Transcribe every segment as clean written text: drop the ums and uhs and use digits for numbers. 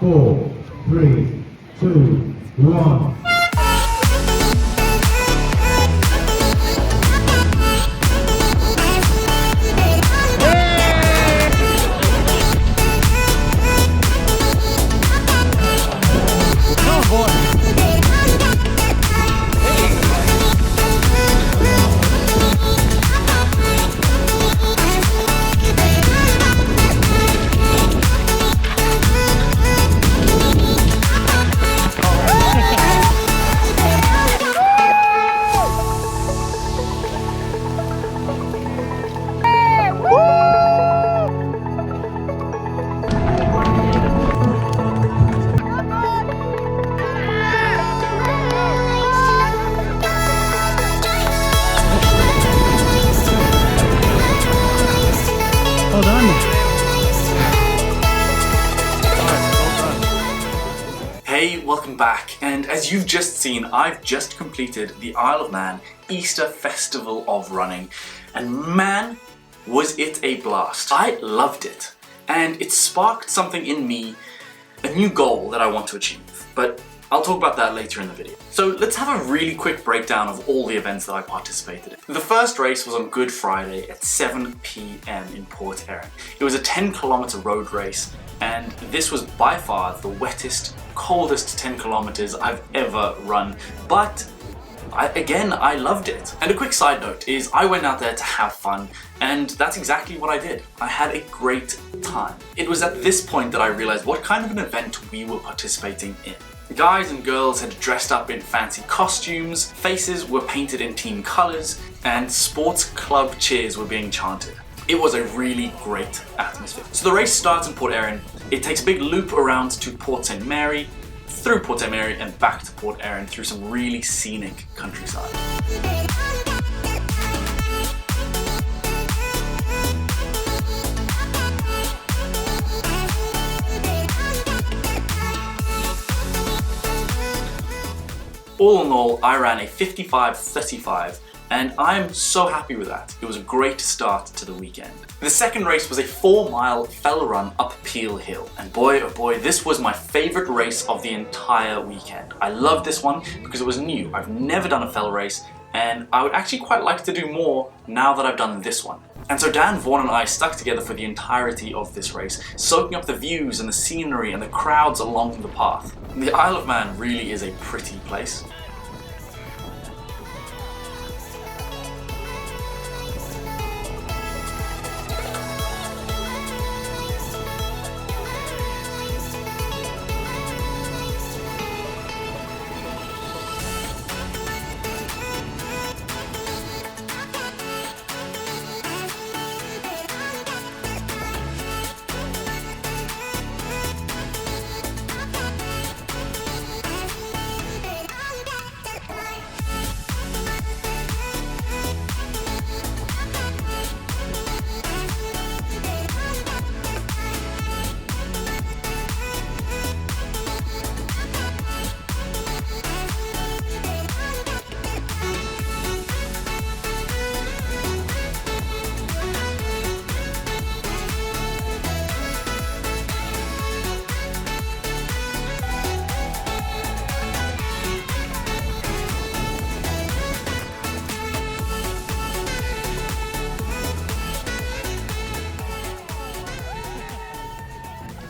4, 3, 2, 1. Hey, welcome back, and as you've just seen, I've just completed the Isle of Man Easter Festival of Running, and man, was it a blast. I loved it, and it sparked something in me, a new goal that I want to achieve, but I'll talk about that later in the video. So let's have a really quick breakdown of all the events that I participated in. The first race was on Good Friday at 7 p.m. in Port Erin. It was a 10-kilometer road race, and this was by far the wettest, coldest 10 kilometers I've ever run, but I loved it. And a quick side note is I went out there to have fun, and that's exactly what I did. I had a great time. It was at this point that I realized what kind of an event we were participating in. Guys and girls had dressed up in fancy costumes, faces were painted in team colors, and sports club cheers were being chanted. It was a really great atmosphere. So the race starts in Port Erin. It takes a big loop around to Port St. Mary, through Port St. Mary and back to Port Erin through some really scenic countryside. All in all, I ran a 55:35, and I'm so happy with that. It was a great start to the weekend. The second race was a 4-mile fell run up Peel Hill, and boy oh boy, this was my favorite race of the entire weekend. I loved this one because it was new. I've never done a fell race, and I would actually quite like to do more now that I've done this one. And so Dan Vaughan and I stuck together for the entirety of this race, soaking up the views and the scenery and the crowds along the path. The Isle of Man really is a pretty place.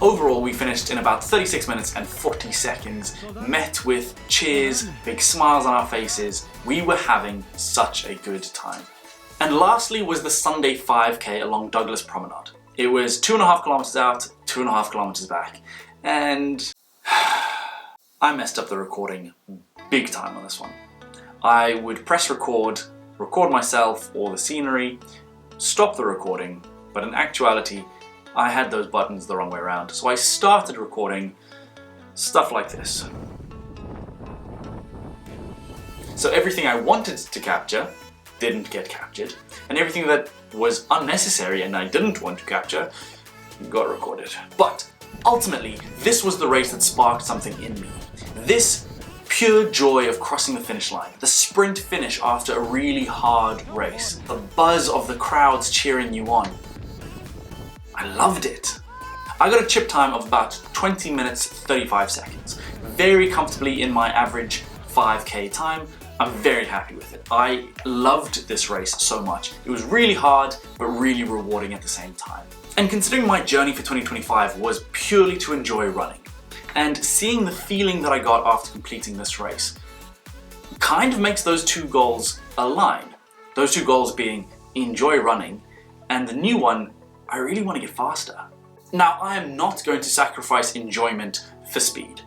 Overall, we finished in about 36 minutes and 40 seconds, met with cheers, big smiles on our faces. We were having such a good time. And lastly was the Sunday 5K along Douglas Promenade. It was 2.5 kilometers out, 2.5 kilometers back, and I messed up the recording big time on this one. I would press record myself or the scenery, stop the recording, but in actuality, I had those buttons the wrong way around. So I started recording stuff like this. So everything I wanted to capture didn't get captured, and everything that was unnecessary and I didn't want to capture got recorded. But ultimately, this was the race that sparked something in me. This pure joy of crossing the finish line, the sprint finish after a really hard race, the buzz of the crowds cheering you on. I loved it. I got a chip time of about 20 minutes 35 seconds, very comfortably in my average 5K time. I'm very happy with it. I loved this race so much. It was really hard, but really rewarding at the same time. And considering my journey for 2025 was purely to enjoy running, and seeing the feeling that I got after completing this race kind of makes those two goals align. Those two goals being enjoy running, and the new one, I really want to get faster. Now, I am not going to sacrifice enjoyment for speed,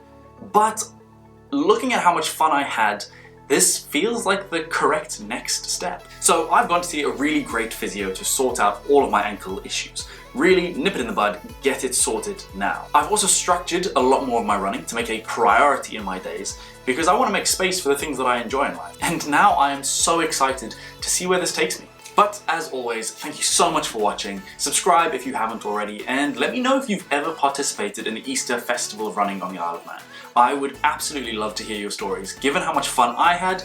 but looking at how much fun I had, this feels like the correct next step. So I've gone to see a really great physio to sort out all of my ankle issues. Really nip it in the bud, get it sorted now. I've also structured a lot more of my running to make it a priority in my days because I want to make space for the things that I enjoy in life. And now I am so excited to see where this takes me. But as always, thank you so much for watching. Subscribe if you haven't already, and let me know if you've ever participated in the Easter Festival of Running on the Isle of Man. I would absolutely love to hear your stories. Given how much fun I had,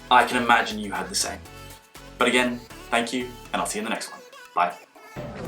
I can imagine you had the same. But again, thank you, and I'll see you in the next one. Bye.